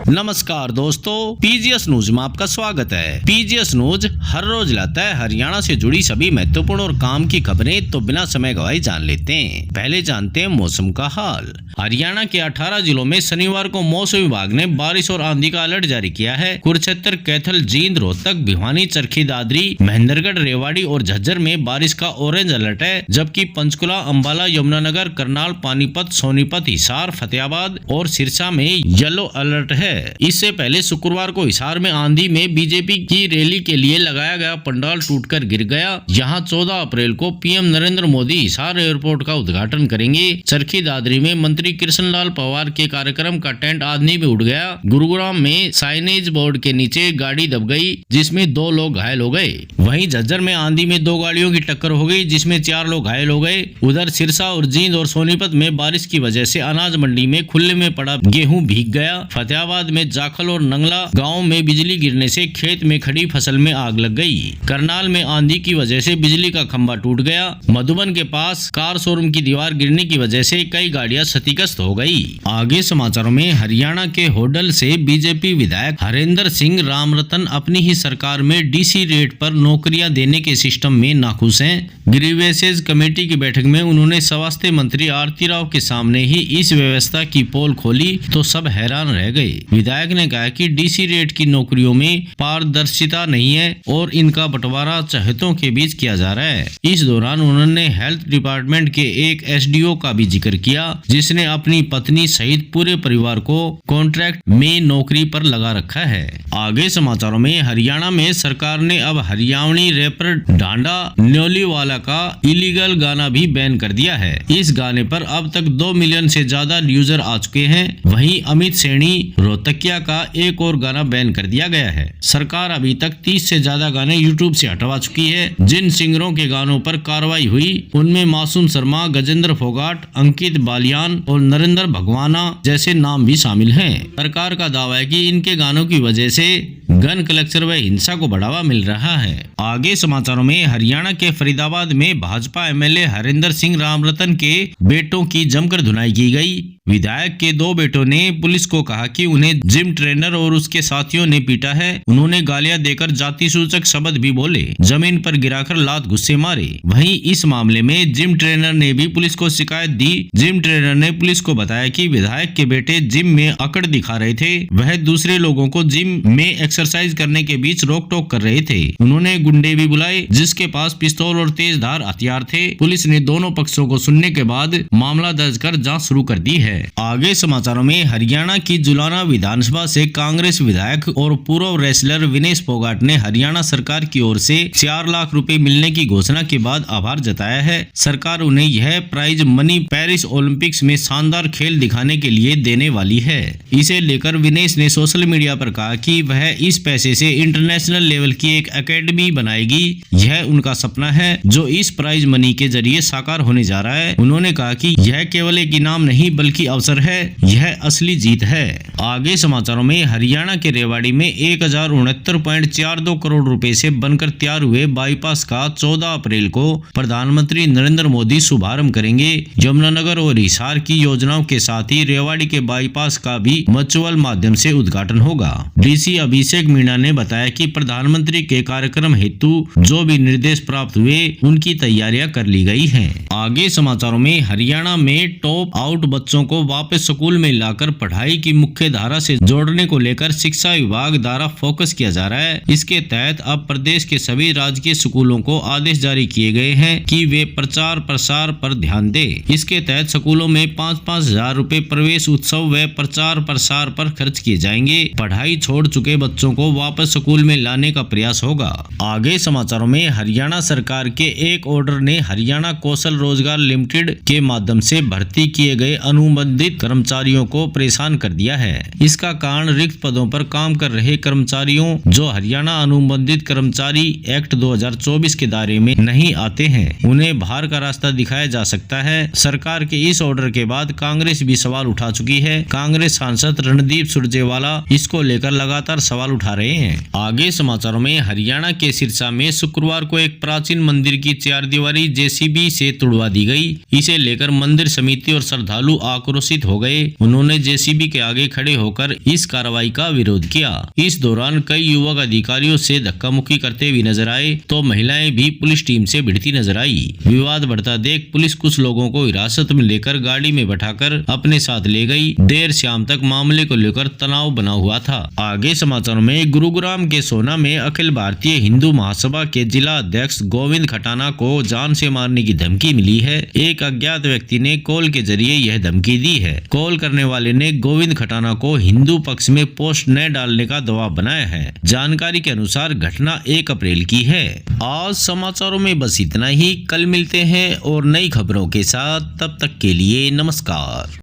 नमस्कार दोस्तों, PGS news में आपका स्वागत है। पीजीएस न्यूज हर रोज लाता है हरियाणा से जुड़ी सभी महत्वपूर्ण और काम की खबरें, तो बिना समय गवाए जान लेते हैं। पहले जानते हैं मौसम का हाल। हरियाणा के 18 जिलों में शनिवार को मौसम विभाग ने बारिश और आंधी का अलर्ट जारी किया है। कुरुक्षेत्र, कैथल, जींद, रोहतक, भिवानी, चरखी दादरी, महेंद्रगढ़, रेवाड़ी और झज्जर में बारिश का ऑरेंज अलर्ट है, जबकि पंचकुला, अंबाला, यमुनानगर, करनाल, पानीपत, सोनीपत, हिसार, फतेहाबाद और सिरसा में येलो अलर्ट है। इससे पहले शुक्रवार को हिसार में आंधी में बीजेपी की रैली के लिए लगाया गया पंडाल टूटकर गिर गया। यहां 14 अप्रैल को पीएम नरेंद्र मोदी हिसार एयरपोर्ट का उद्घाटन करेंगे। चरखी दादरी में मंत्री कृष्णलाल पवार के कार्यक्रम का टेंट आंधी में उड़ गया। गुरुग्राम में साइनेज बोर्ड के नीचे गाड़ी दब गई, जिसमें 2 लोग घायल हो गए। वहीं झज्जर में आंधी में 2 गाड़ियों की टक्कर हो गई, जिसमें 4 लोग घायल हो गए। उधर सिरसा और जींद और सोनीपत में बारिश की वजह से अनाज मंडी में खुले में पड़ा गेहूं भीग गया। फतेहाबाद में जाखल और नंगला गांव में बिजली गिरने से खेत में खड़ी फसल में आग लग गई। करनाल में आंधी की वजह से बिजली का खंभा टूट गया। मधुबन के पास कार शोरूम की दीवार गिरने की वजह से कई गाड़ियां क्षतिग्रस्त हो गई। आगे समाचारों में, हरियाणा के होडल से बीजेपी विधायक हरेंद्र सिंह रामरतन अपनी ही सरकार में डीसी रेट पर नौकरियां देने के सिस्टम में नाखुश हैं। ग्रीवेसेज कमेटी की बैठक में उन्होंने स्वास्थ्य मंत्री आरती राव के सामने ही इस व्यवस्था की पोल खोली तो सब हैरान रह गए। विधायक ने कहा कि डीसी रेट की नौकरियों में पारदर्शिता नहीं है और इनका बंटवारा चाहतों के बीच किया जा रहा है। इस दौरान उन्होंने हेल्थ डिपार्टमेंट के एक एसडीओ का भी जिक्र किया, जिसने अपनी पत्नी सहित पूरे परिवार को कॉन्ट्रैक्ट में नौकरी पर लगा रखा है। आगे समाचारों में, हरियाणा में सरकार ने अब हरियाणवी रैपर डांडा न्योलीवाला का इलीगल गाना भी बैन कर दिया है। इस गाने पर अब तक 2 मिलियन से ज्यादा यूजर आ चुके हैं। वहीं अमित सैनी रोहतकिया का एक और गाना बैन कर दिया गया है। सरकार अभी तक 30 से ज्यादा गाने यूट्यूब से हटवा चुकी है। जिन सिंगरों के गानों पर कार्रवाई हुई उनमें मासूम शर्मा, गजेंद्र फोगाट, अंकित बालियान और नरेंद्र भगवाना जैसे नाम भी शामिल हैं। सरकार का दावा है कि इनके गानों की वजह से गन कलेक्शन व हिंसा को बढ़ावा मिल रहा है। आगे समाचारों में, हरियाणा के फरीदाबाद में भाजपा एमएलए हरेंद्र सिंह रामरतन के बेटों की जमकर धुनाई की गई। विधायक के 2 बेटों ने पुलिस को कहा कि उन्हें जिम ट्रेनर और उसके साथियों ने पीटा है। उन्होंने गालियां देकर जाति सूचक शब्द भी बोले, जमीन पर गिराकर लात गुस्से मारे। वहीं इस मामले में जिम ट्रेनर ने भी पुलिस को शिकायत दी। जिम ट्रेनर ने पुलिस को बताया कि विधायक के बेटे जिम में अकड़ दिखा रहे थे। वह दूसरे लोगों को जिम में एक्सरसाइज करने के बीच रोक टोक कर रहे थे। उन्होंने गुंडे भी बुलाए, जिसके पास पिस्तौल और तेज धार हथियार थे। पुलिस ने दोनों पक्षों को सुनने के बाद मामला दर्ज कर जाँच शुरू कर दी है। आगे समाचारों में, हरियाणा की जुलाना विधानसभा से कांग्रेस विधायक और पूर्व रेसलर विनेश फोगाट ने हरियाणा सरकार की ओर से 4 लाख रुपए मिलने की घोषणा के बाद आभार जताया है। सरकार उन्हें यह प्राइज मनी पेरिस ओलंपिक्स में शानदार खेल दिखाने के लिए देने वाली है। इसे लेकर विनेश ने सोशल मीडिया पर कहा कि वह इस पैसे से इंटरनेशनल लेवल की एक एकेडमी बनाएगी। यह उनका सपना है जो इस प्राइज मनी के जरिए साकार होने जा रहा है। उन्होंने कहा कि यह केवल एक इनाम नहीं बल्कि अवसर है, यह असली जीत है। आगे समाचारों में, हरियाणा के रेवाड़ी में 1069.42 करोड़ रुपए से बनकर तैयार हुए बाईपास का 14 अप्रैल को प्रधानमंत्री नरेंद्र मोदी शुभारंभ करेंगे। यमुनानगर और हिसार की योजनाओं के साथ ही रेवाड़ी के बाईपास का भी वर्चुअल माध्यम से उद्घाटन होगा। डीसी अभिषेक मीणा ने बताया कि प्रधानमंत्री के कार्यक्रम हेतु जो भी निर्देश प्राप्त हुए उनकी तैयारियां कर ली गई हैं। आगे समाचारों में, हरियाणा में टॉप आउट बच्चों को वापस स्कूल में लाकर पढ़ाई की मुख्य धारा से जोड़ने को लेकर शिक्षा विभाग द्वारा फोकस किया जा रहा है। इसके तहत अब प्रदेश के सभी राजकीय स्कूलों को आदेश जारी किए गए हैं कि वे प्रचार प्रसार पर ध्यान दें। इसके तहत स्कूलों में 5-5 हजार रुपए प्रवेश उत्सव व प्रचार प्रसार पर खर्च किए जाएंगे। पढ़ाई छोड़ चुके बच्चों को वापस स्कूल में लाने का प्रयास होगा। आगे समाचारों में, हरियाणा सरकार के एक ऑर्डर ने हरियाणा कौशल रोजगार लिमिटेड के माध्यम से भर्ती किए गए अनुबंधित कर्मचारियों को परेशान कर दिया है। इसका कारण रिक्त पदों पर काम कर रहे कर्मचारियों जो हरियाणा अनुबंधित कर्मचारी एक्ट 2024 के दायरे में नहीं आते हैं, उन्हें बाहर का रास्ता दिखाया जा सकता है। सरकार के इस ऑर्डर के बाद कांग्रेस भी सवाल उठा चुकी है। कांग्रेस सांसद रणदीप सुरजेवाला इसको लेकर लगातार सवाल उठा रहे हैं। आगे समाचारों में, हरियाणा के सिरसा में शुक्रवार को एक प्राचीन मंदिर की 4 दीवारी जेसीबी से तुड़वा दी गई। इसे लेकर मंदिर समिति और श्रद्धालु आक्रोश आक्रोशित हो गए। उन्होंने जेसीबी के आगे खड़े होकर इस कार्रवाई का विरोध किया। इस दौरान कई युवक अधिकारियों से धक्का मुक्की करते हुए नजर आए तो महिलाएं भी पुलिस टीम से भिड़ती नजर आई। विवाद बढ़ता देख पुलिस कुछ लोगों को हिरासत में लेकर गाड़ी में बैठाकर अपने साथ ले गई। देर शाम तक मामले को लेकर तनाव बना हुआ था। आगे समाचारों में गुरुग्राम के सोना में अखिल भारतीय हिंदू महासभा के जिला अध्यक्ष गोविंद खटाना को जान से मारने की धमकी मिली है। एक अज्ञात व्यक्ति ने कॉल के जरिए यह धमकी दी है। कॉल करने वाले ने गोविंद खटाना को हिंदू पक्ष में पोस्ट न डालने का दबाव बनाया है। जानकारी के अनुसार घटना 1 अप्रैल की है। आज समाचारों में बस इतना ही। कल मिलते हैं और नई खबरों के साथ। तब तक के लिए नमस्कार।